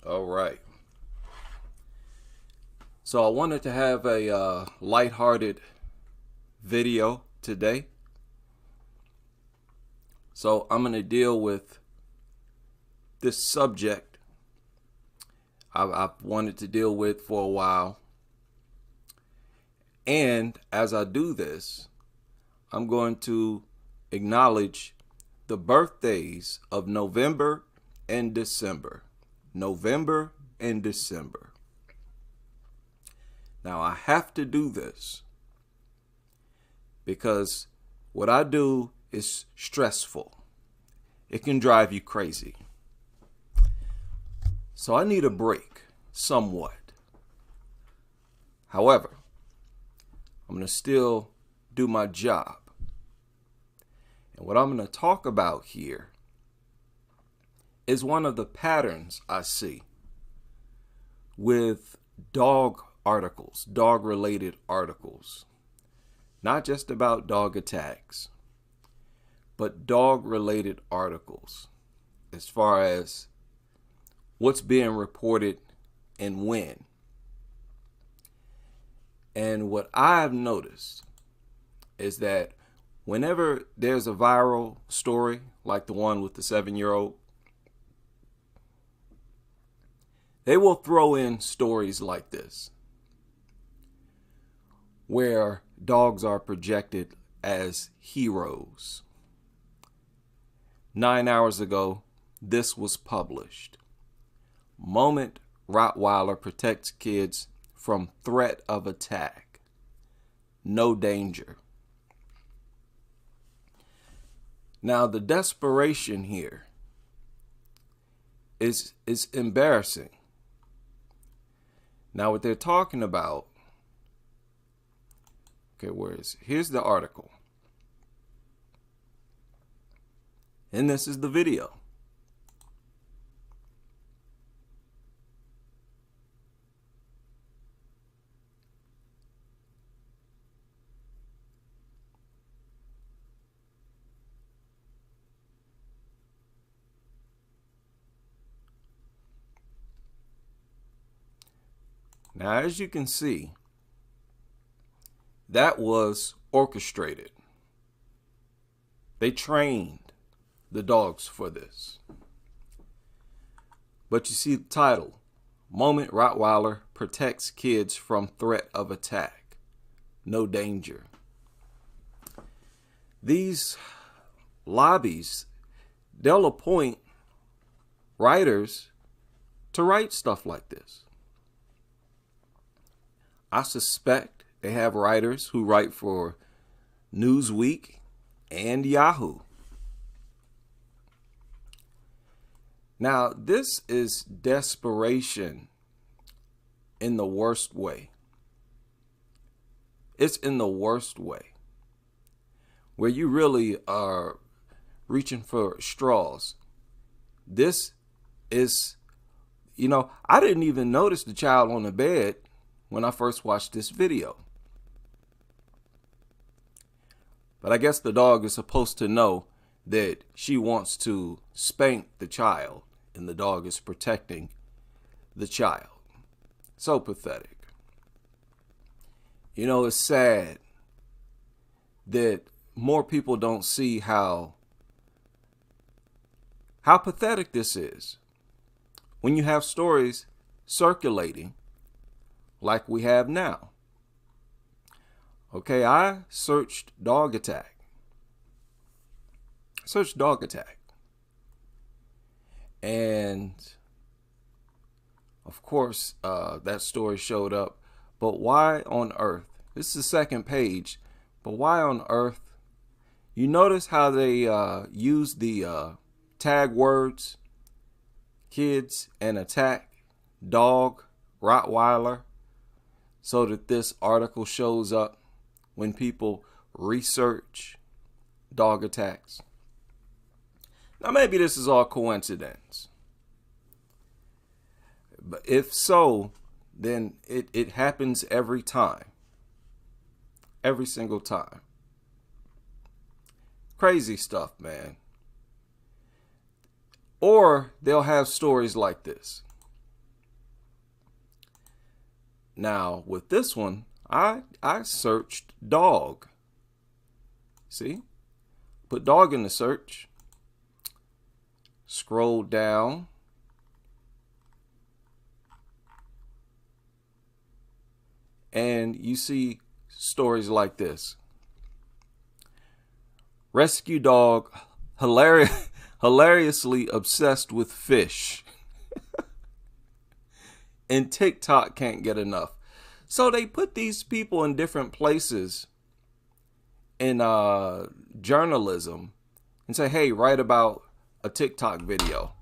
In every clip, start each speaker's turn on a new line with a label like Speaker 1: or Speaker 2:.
Speaker 1: All right. So I wanted to have a lighthearted video today. So I'm going to deal with this subject I've wanted to deal with for a while. And as I do this, I'm going to acknowledge the birthdays of November and December. November and December. Now I have to do this because what I do is stressful. It can drive you crazy. So I need a break somewhat. However, I'm going to still do my job. And what I'm going to talk about here is one of the patterns I see with dog articles, dog-related articles. Not just about dog attacks, but dog-related articles as far as what's being reported and when. And what I've noticed is that whenever there's a viral story like the one with the 7-year-old, they will throw in stories like this where dogs are projected as heroes. 9 hours ago, this was published. Moment Rottweiler protects kids from threat of attack. No danger. Now, the desperation here is embarrassing. Now, what they're talking about, here's the article. And this is the video. Now, as you can see, that was orchestrated. They trained the dogs for this. But you see the title, Moment Rottweiler Protects Kids from Threat of Attack. No danger. These lobbies, they'll appoint writers to write stuff like this. I suspect they have writers who write for Newsweek and Yahoo. Now, this is desperation in the worst way. It's in the worst way, where you really are reaching for straws. This is, I didn't even notice the child on the bed when I first watched this video. But I guess the dog is supposed to know that she wants to spank the child, and the dog is protecting the child. So pathetic. It's sad that more people don't see how pathetic this is when you have stories circulating like we have now. Okay, I searched dog attack. And of course, that story showed up. But why on earth? This is the second page. But why on earth? You notice how they use the tag words, kids and attack, dog, Rottweiler, so that this article shows up when people research dog attacks. Now, maybe this is all coincidence. But if so, then it happens every time. Every single time. Crazy stuff, man. Or they'll have stories like this. Now with this one, I searched dog. See? Put dog in the search. Scroll down. And you see stories like this. Rescue dog hilariously obsessed with fish. And TikTok can't get enough. So they put these people in different places in journalism and say, hey, write about a TikTok video.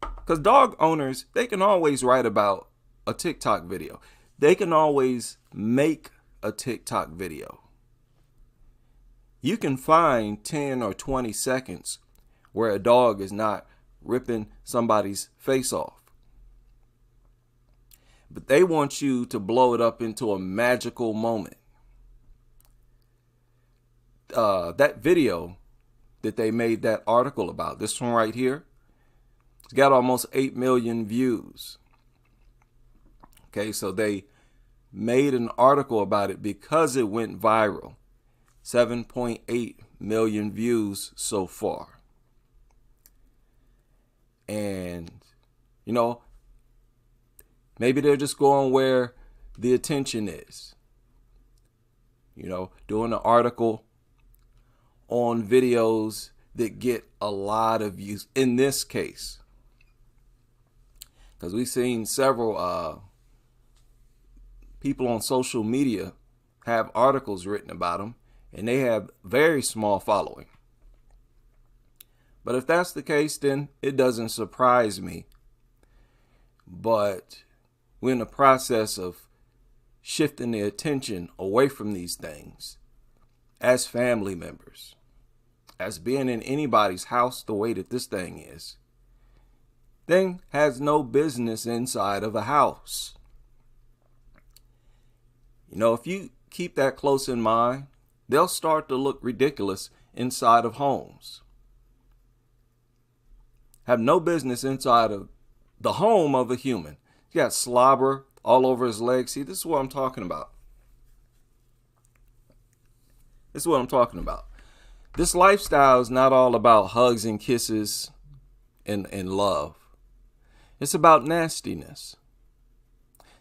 Speaker 1: Because dog owners, they can always write about a TikTok video. They can always make a TikTok video. You can find 10 or 20 seconds where a dog is not ripping somebody's face off. But they want you to blow it up into a magical moment. That video that they made that article about, this one right here, it's got almost 8 million views. Okay, so they made an article about it because it went viral. 7.8 million views so far. And, you know, maybe they're just going where the attention is. You know, doing an article on videos that get a lot of views in this case. Because we've seen several people on social media have articles written about them, and they have very small following. But if that's the case, then it doesn't surprise me. But we're in the process of shifting the attention away from these things as family members, as being in anybody's house the way that this thing is. Thing has no business inside of a house. You know, if you keep that close in mind, they'll start to look ridiculous inside of homes. Have no business inside of the home of a human. You got slobber all over his legs. See, this is what I'm talking about. This is what I'm talking about. This lifestyle is not all about hugs and kisses and love. It's about nastiness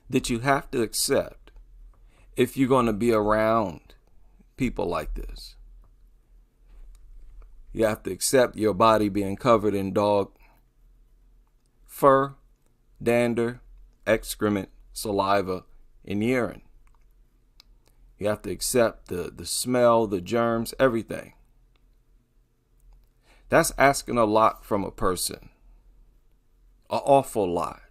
Speaker 1: that you have to accept if you're going to be around people like this. You have to accept your body being covered in dog fur, dander, excrement, saliva, and urine. You have to accept the smell, the germs, everything. That's asking a lot from a person. An awful lot.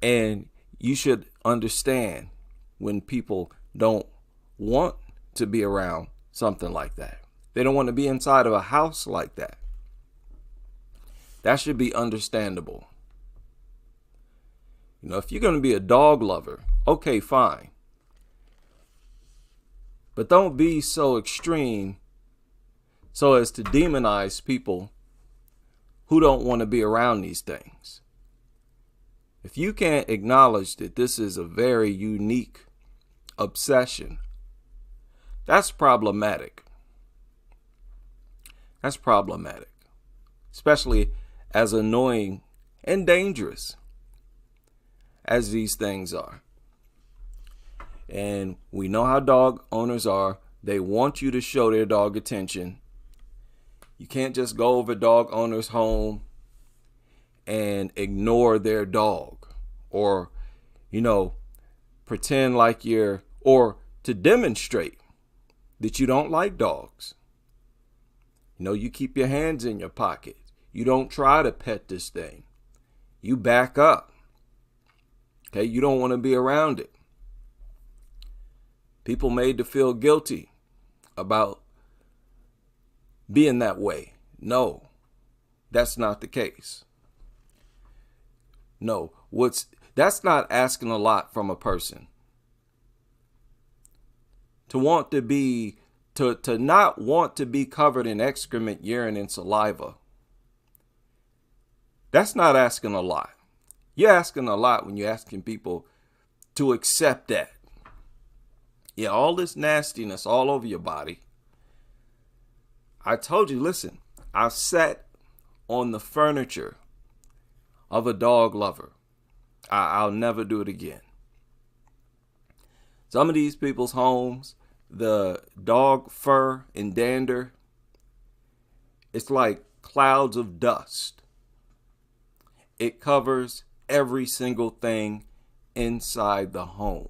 Speaker 1: And you should understand when people don't want to be around something like that. They don't want to be inside of a house like that. That should be understandable. You know, if you're going to be a dog lover, okay, fine. But don't be so extreme so as to demonize people who don't want to be around these things. If you can't acknowledge that this is a very unique obsession, that's problematic. That's problematic, especially as annoying and dangerous as these things are. And we know how dog owners are. They want you to show their dog attention. You can't just go over dog owners' home and ignore their dog, or, you know, pretend like or to demonstrate that you don't like dogs. You know, you keep your hands in your pocket. You don't try to pet this thing. You back up. Okay, you don't want to be around it. People made to feel guilty about being that way. No, that's not the case. No, that's not asking a lot from a person. To not want to be covered in excrement, urine, and saliva. That's not asking a lot. You're asking a lot when you're asking people to accept that. Yeah, all this nastiness all over your body. I told you, listen, I sat on the furniture of a dog lover. I'll never do it again. Some of these people's homes, the dog fur and dander, it's like clouds of dust. It covers every single thing inside the home.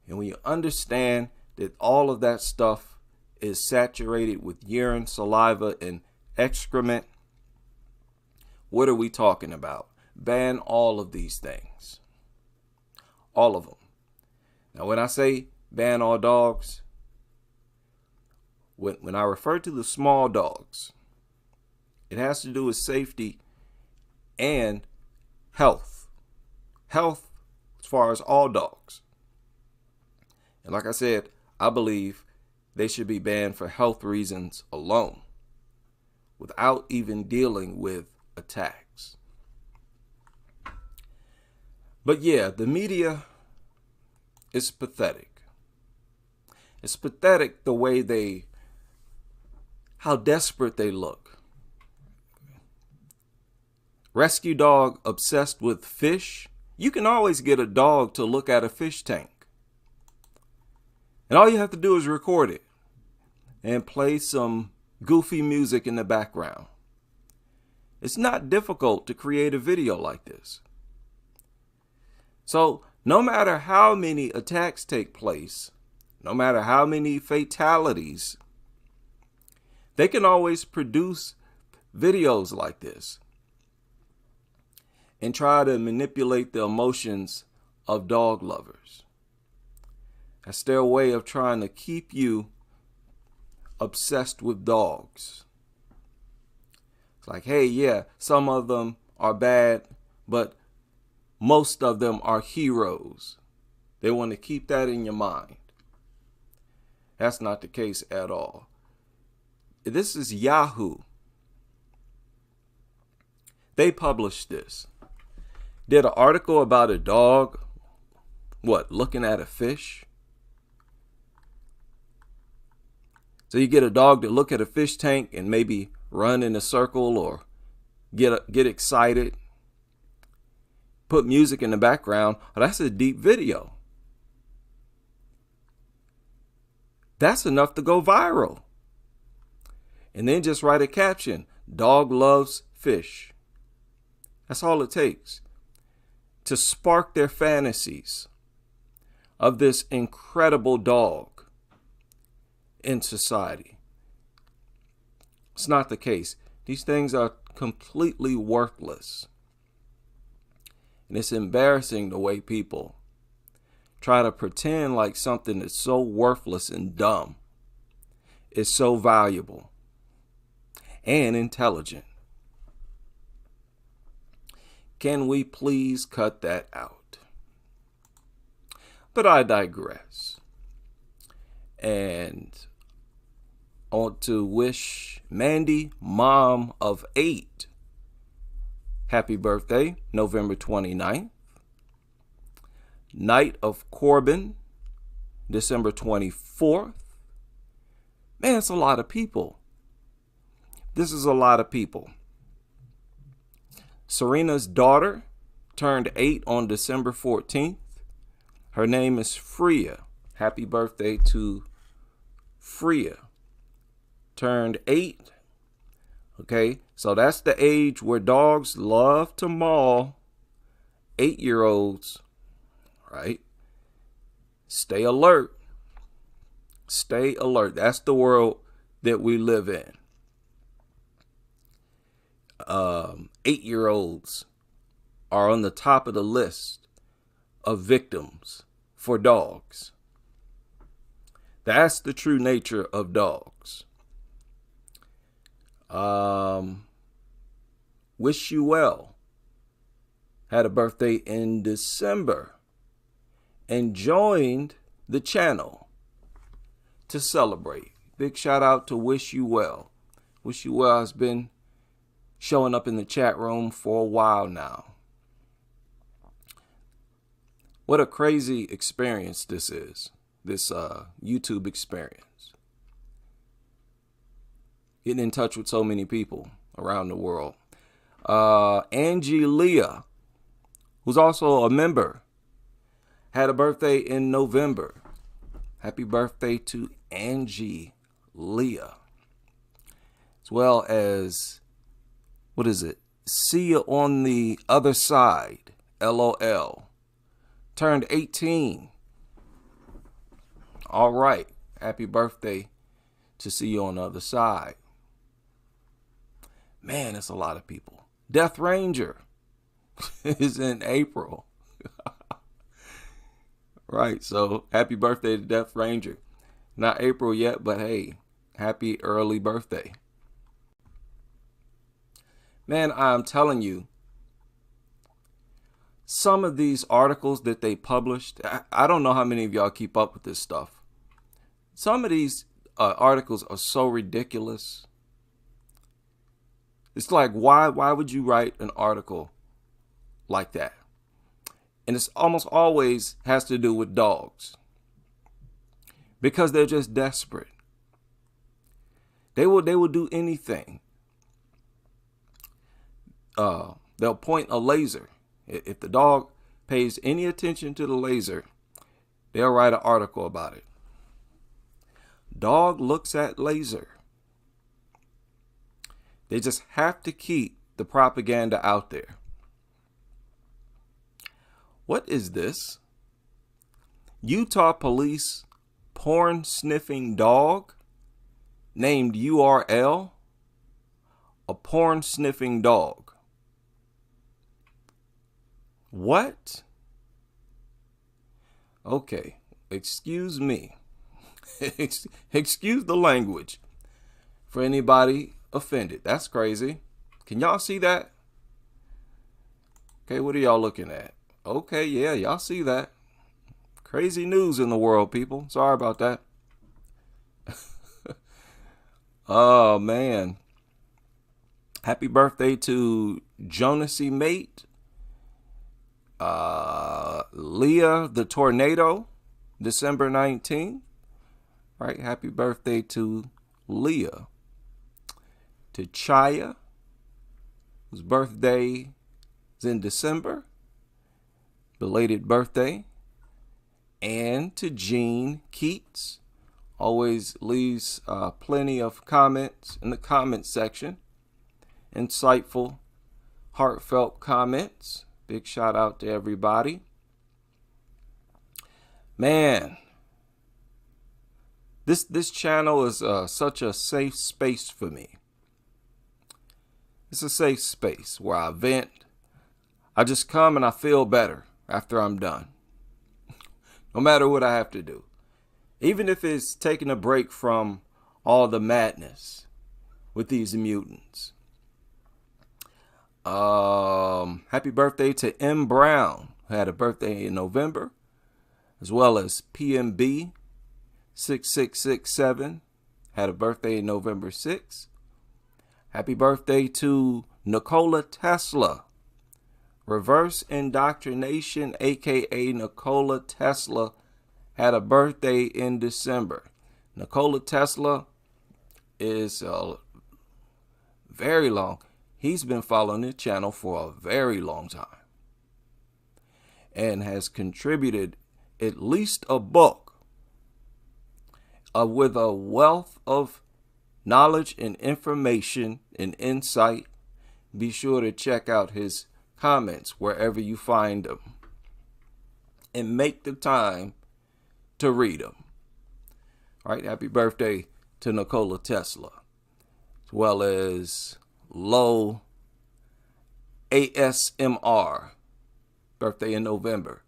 Speaker 1: And when you understand that all of that stuff is saturated with urine, saliva, and excrement, what are we talking about? Ban all of these things. All of them. Now, when I say ban all dogs, when I refer to the small dogs, it has to do with safety and health. Health as far as all dogs. And like I said, I believe they should be banned for health reasons alone, without even dealing with attacks. But yeah, the media is pathetic. It's pathetic the way how desperate they look. Rescue dog obsessed with fish. You can always get a dog to look at a fish tank. And all you have to do is record it and play some goofy music in the background. It's not difficult to create a video like this. So no matter how many attacks take place, no matter how many fatalities, they can always produce videos like this and try to manipulate the emotions of dog lovers. That's their way of trying to keep you obsessed with dogs. It's like, hey, yeah, some of them are bad, but most of them are heroes. They want to keep that in your mind. That's not the case at all. This is Yahoo. They published this. Did an article about a dog, looking at a fish? So you get a dog to look at a fish tank and maybe run in a circle or get excited. Put music in the background. Oh, that's a deep video. That's enough to go viral. And then just write a caption. Dog loves fish. That's all it takes to spark their fantasies of this incredible dog in society. It's not the case. These things are completely worthless. And it's embarrassing the way people try to pretend like something that's so worthless and dumb is so valuable and intelligent. Can we please cut that out? But I digress. And I want to wish Mandy, mom of 8, happy birthday, November 29th. Night of Corbin, December 24th. Man, it's a lot of people. This is a lot of people. Serena's daughter turned 8 on December 14th. Her name is Freya. Happy birthday to Freya. Turned 8. Okay, so that's the age where dogs love to maul 8-year-olds, right? Stay alert. Stay alert. That's the world that we live in. 8-year-olds are on the top of the list of victims for dogs. That's the true nature of dogs. Wish You Well had a birthday in December and joined the channel to celebrate. Big shout out to Wish You Well. Wish You Well has been showing up in the chat room for a while now. What a crazy experience this is, this YouTube experience. Getting in touch with so many people around the world. Angie Leah, who's also a member, had a birthday in November. Happy birthday to Angie Leah. As well as, what is it? See you on the other side, LOL. Turned 18. All right. Happy birthday to see you on the other side. Man, that's a lot of people. Death Ranger is in April. Right, so happy birthday to Death Ranger. Not April yet, but hey, happy early birthday. Man, I'm telling you, some of these articles that they published, I don't know how many of y'all keep up with this stuff. Some of these articles are so ridiculous. It's like, why would you write an article like that? And it's almost always has to do with dogs. Because they're just desperate. They will do anything. They'll point a laser. If the dog pays any attention to the laser, they'll write an article about it. Dog looks at laser. They just have to keep the propaganda out there. What is this? Utah police porn sniffing dog named URL. A porn sniffing dog. What? Okay, excuse me. Excuse the language for anybody offended. That's crazy. Can y'all see that? Okay, what are y'all looking at? Okay, yeah, y'all see that. Crazy news in the world, people. Sorry about that. Oh, man. Happy birthday to Jonasy Mate. Leah the Tornado, December 19th. All right, happy birthday to Leah. To Chaya, whose birthday is in December. Belated birthday. And to Jean Keats. Always leaves plenty of comments in the comment section. Insightful, heartfelt comments. Big shout out to everybody. Man, this channel is such a safe space for me. It's a safe space where I vent. I just come and I feel better after I'm done. No matter what I have to do. Even if it's taking a break from all the madness with these mutants. Happy birthday to M. Brown, who had a birthday in November, as well as PMB 6667 had a birthday in November 6th. Happy birthday to Nikola Tesla. Reverse indoctrination, aka Nikola Tesla, had a birthday in December. Nikola Tesla is very long. He's been following this channel for a very long time and has contributed at least a book with a wealth of knowledge and information and insight. Be sure to check out his comments wherever you find them and make the time to read them. All right, happy birthday to Nikola Tesla, as well as Low ASMR, birthday in November.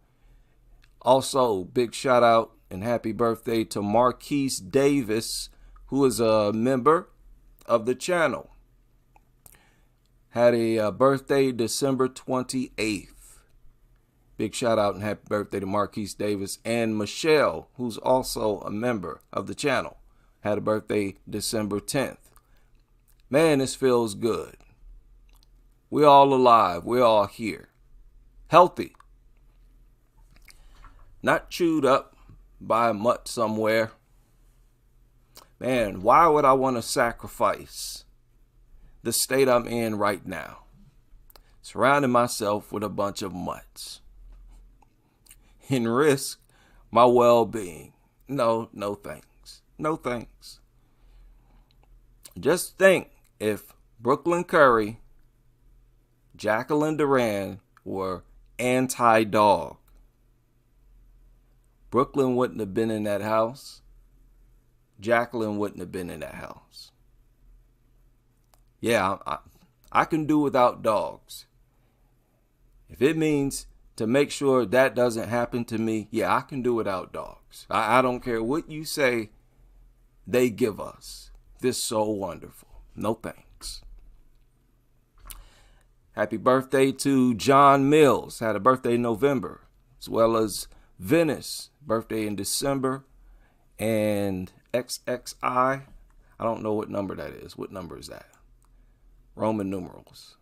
Speaker 1: Also, big shout out and happy birthday to Marquise Davis, who is a member of the channel. Had a birthday December 28th. Big shout out and happy birthday to Marquise Davis. And Michelle, who's also a member of the channel, had a birthday December 10th. Man, this feels good. We're all alive. We're all here. Healthy. not chewed up by a mutt somewhere. Man, why would I want to sacrifice the state I'm in right now, surrounding myself with a bunch of mutts, and risk my well-being? No, no thanks. No thanks. Just think if Brooklyn Curry, Jacqueline Duran were anti-dog. Brooklyn wouldn't have been in that house. Jacqueline wouldn't have been in that house. Yeah, I can do without dogs. If it means to make sure that doesn't happen to me, yeah, I can do without dogs. I don't care what you say they give us. This is so wonderful. No thanks. Happy birthday to John Mills. Had a birthday in November, as well as Venice, birthday in December, and XXI. I don't know what number that is. What number is that? Roman numerals.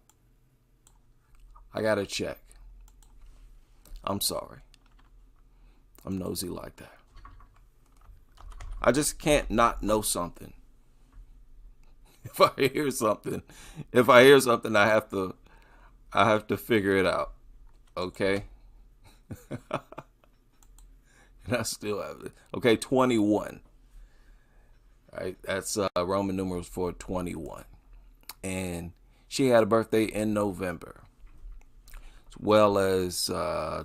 Speaker 1: I gotta check. I'm sorry. I'm nosy like that. I just can't not know something. If I hear something, I have to figure it out. Okay? And I still have it. Okay, 21. All right, that's Roman numerals for 21. And she had a birthday in November. As well as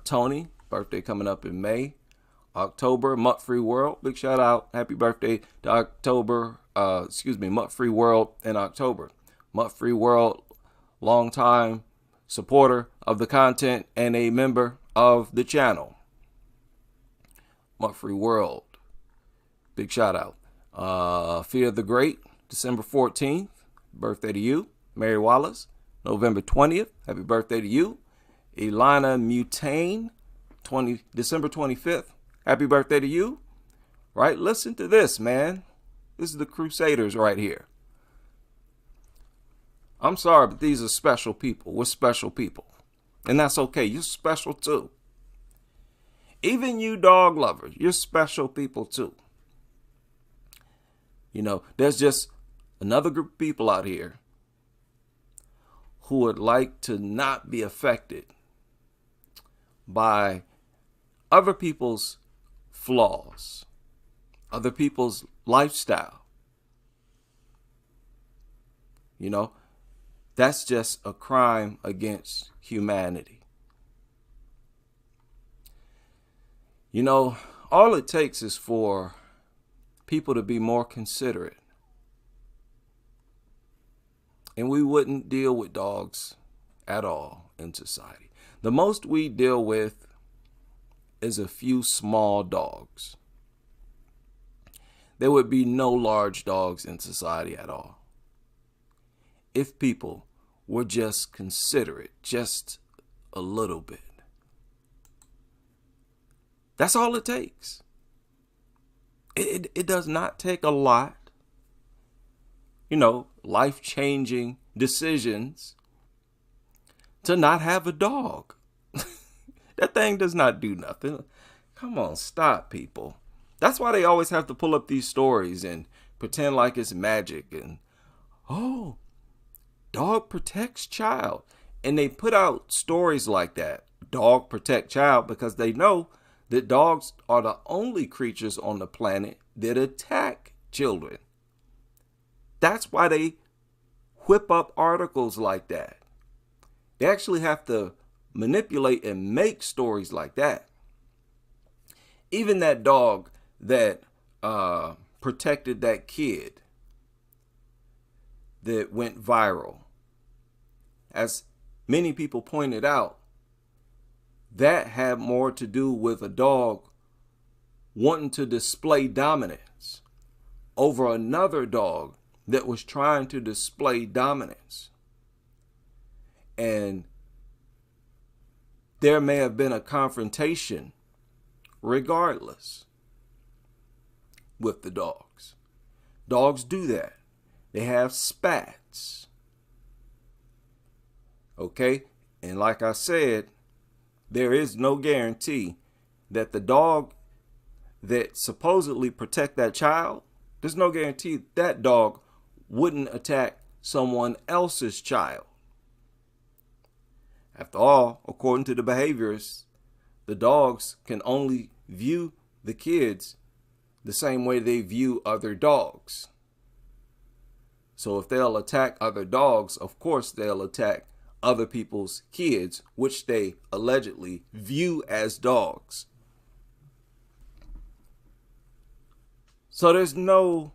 Speaker 1: Tony, birthday coming up in May. October, Mutt Free World. Big shout out. Happy birthday to October. Mutt Free World in October. Mutt Free World, longtime supporter of the content and a member of the channel. Mutt Free World. Big shout out. Fear the Great, December 14th. Birthday to you. Mary Wallace, November 20th. Happy birthday to you. Elana Mutane, December 25th. Happy birthday to you. Right? Listen to this, man. This is the Crusaders right here. I'm sorry, but these are special people. We're special people. And that's okay. You're special too. Even you dog lovers, you're special people too. You know, there's just another group of people out here who would like to not be affected by other people's flaws, other people's lifestyle. You know, that's just a crime against humanity. You know, all it takes is for people to be more considerate. And we wouldn't deal with dogs at all in society. The most we deal with is a few small dogs. There would be no large dogs in society at all if people were just considerate, just a little bit. That's all it takes. It does not take a lot. You know, life-changing decisions to not have a dog. That thing does not do nothing. Come on, stop, people. That's why they always have to pull up these stories and pretend like it's magic. And, oh, dog protects child. And they put out stories like that. Dog protect child, because they know that dogs are the only creatures on the planet that attack children. That's why they whip up articles like that. They actually have to manipulate and make stories like that. Even that dog that protected that kid that went viral, as many people pointed out, that had more to do with a dog wanting to display dominance over another dog that was trying to display dominance. And there may have been a confrontation regardless with the dogs. Dogs do that. They have spats. Okay? And like I said, there is no guarantee that the dog that supposedly protect that child, there's no guarantee that dog wouldn't attack someone else's child. After all, according to the behaviorists, the dogs can only view the kids the same way they view other dogs. So if they'll attack other dogs, of course they'll attack other people's kids, which they allegedly view as dogs. So there's no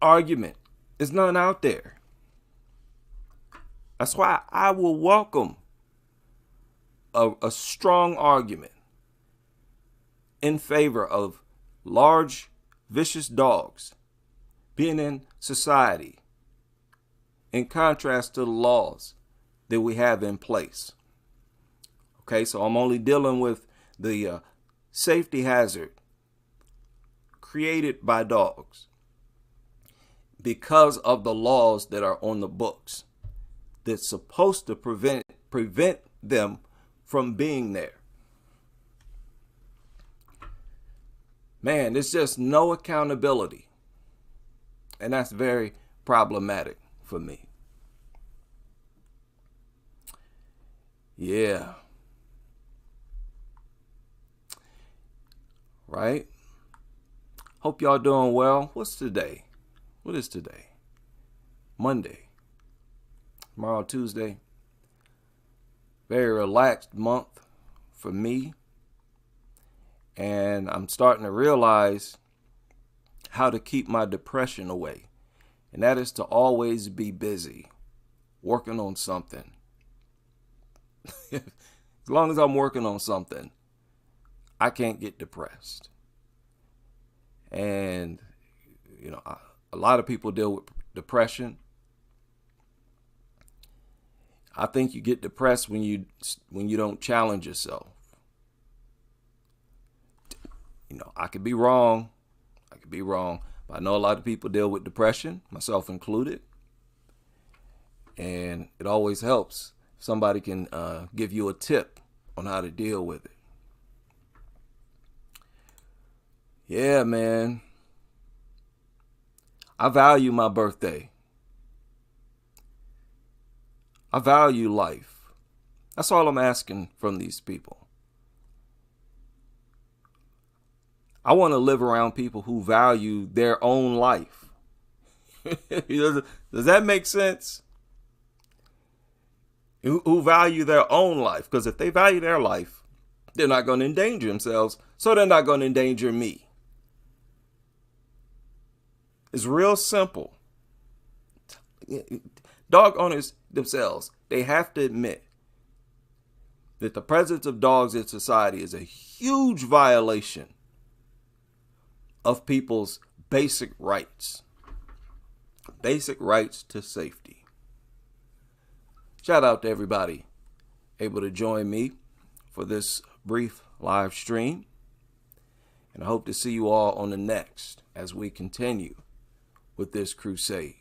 Speaker 1: argument. There's none out there. That's why I will welcome a strong argument in favor of large, vicious dogs being in society, in contrast to the laws that we have in place. Okay, so I'm only dealing with the safety hazard created by dogs because of the laws that are on the books that's supposed to prevent them from being there. Man, there's just no accountability. And that's very problematic for me. Yeah. Right? Hope y'all doing well. What's today? What is today? Monday. Tomorrow, Tuesday. Very relaxed month for me. And I'm starting to realize how to keep my depression away. And that is to always be busy, working on something. As long as I'm working on something, I can't get depressed. And, you know, a lot of people deal with depression. I think you get depressed when you don't challenge yourself. You know, I could be wrong. But I know a lot of people deal with depression, myself included. And it always helps if somebody can give you a tip on how to deal with it. Yeah, man. I value my birthday. I value life. That's all I'm asking from these people. I want to live around people who value their own life. Does that make sense? Who value their own life. Because if they value their life, they're not going to endanger themselves. So they're not going to endanger me. It's real simple. Dog owners themselves, they have to admit that the presence of dogs in society is a huge violation of people's basic rights. Basic rights to safety. Shout out to everybody able to join me for this brief live stream. And I hope to see you all on the next as we continue with this crusade.